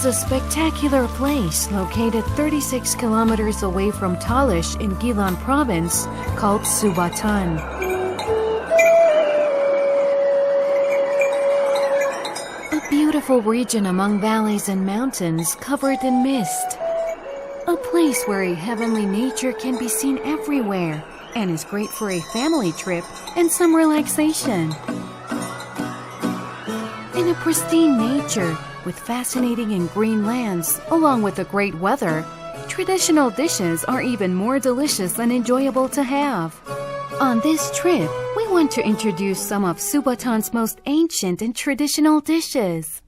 is a spectacular place located 36 kilometers away from Talish in Geelan province called Sobatan. A beautiful region among valleys and mountains covered in mist. A place where a heavenly nature can be seen everywhere and is great for a family trip and some relaxation. In a pristine nature, with fascinating and green lands, along with the great weather, traditional dishes are even more delicious and enjoyable to have. On this trip, we want to introduce some of Sobatan's most ancient and traditional dishes.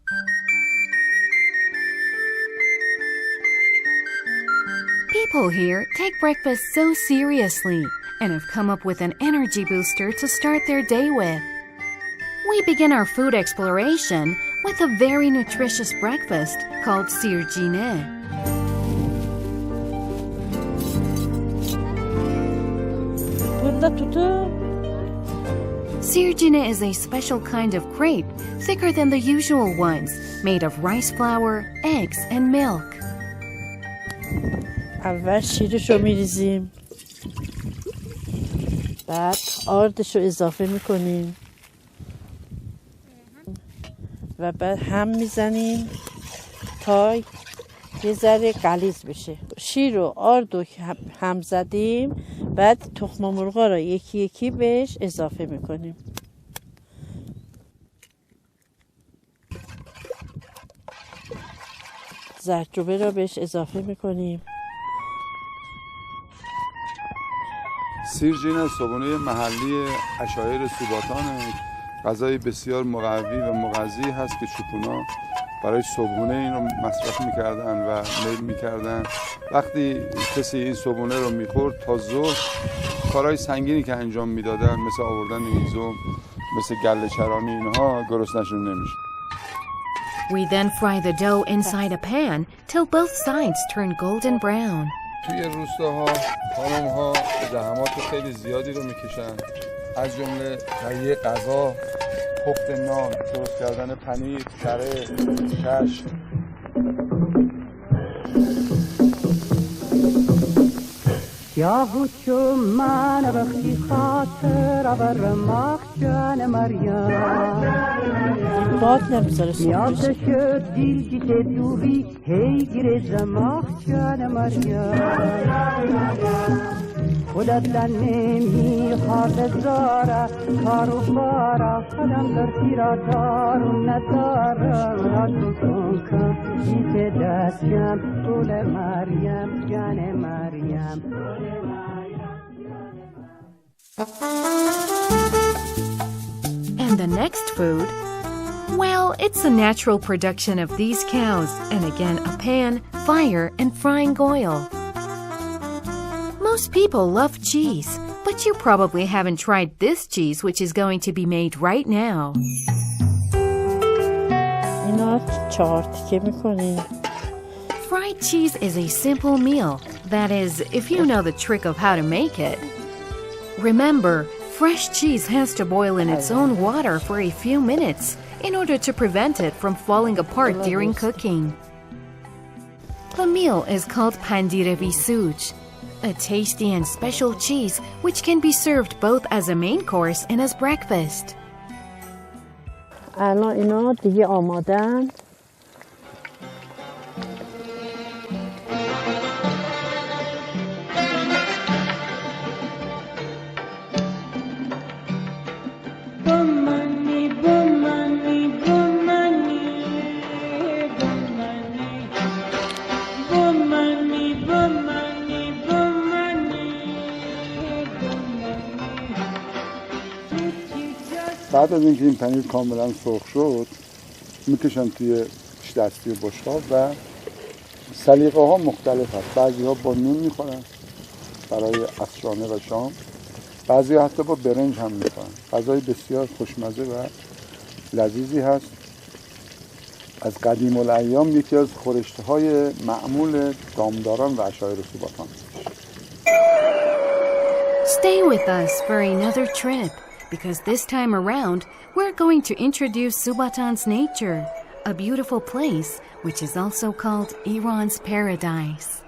People here take breakfast so seriously and have come up with an energy booster to start their day with. We begin our food exploration with a very nutritious breakfast called sirjine. Sirjine is a special kind of crepe, thicker than the usual ones, made of rice flour, eggs, and milk. اول شیرشو میریزیم، بعد آردشو اضافه میکنیم و بعد هم میزنیم تا یه ذره غلیظ بشه. شیر و آرد رو هم زدیم، بعد تخم مرغا رو یکی یکی بهش اضافه میکنیم. زردچوبه رو بهش اضافه میکنیم. سیرجین صبحونه محلی عشایر صوباتان، غذای بسیار مقوی و مغذی هست که چوپونا برای صبحونه این رو مصرف میکردن و میل میکردن. وقتی کسی این صبحونه رو میخورد تا ظهر کارهای سنگینی که انجام میدادن مثل آوردن هیزم، مثل گله چرانی، اینها گرسنه‌شون نمیشه. We then fry the dough inside a pan till both sides turn golden brown. توی روستاها خانم‌ها زحمات خیلی زیادی رو میکشن، از جمله تهیه غذا، پخت نان، درست کردن پنیر، کره، کشک. یا چو من وقتی خاطر آور مخ جان مریم باد نمیذاره یاد شد دیل که دوری هی گیر زمخ جان مریم خودت نمیخواد زاره کارو بارا خودم در تیرا دارو ندارم راتو کن که دستم طول مریم جان مریم. And the next food? Well, it's a natural production of these cows, and again a pan, fire, and frying oil. Most people love cheese, but you probably haven't tried this cheese which is going to be made right now. Fried cheese is a simple meal. That is, if you know the trick of how to make it. Remember, fresh cheese has to boil in its own water for a few minutes in order to prevent it from falling apart during cooking. The meal is called pandirevi suj, a tasty and special cheese which can be served both as a main course and as breakfast. الان اینا دیگه آمادن. بعد از اینکه این پنیر کاملا سرخ شد میکشن توی دستی و بشقاب و سلیقه ها مختلف هست. بعضی ها با نون میخورن برای عصرانه و شام، بعضی ها حتی با برنج هم میخورن. غذای بسیار خوشمزه و لذیذی هست. از قدیم الایام یکی از خورشته های معمول دامداران و عشایر صوباتان. Stay with us for another trip, because this time around, we're going to introduce Sobatan's nature, a beautiful place which is also called Iran's paradise.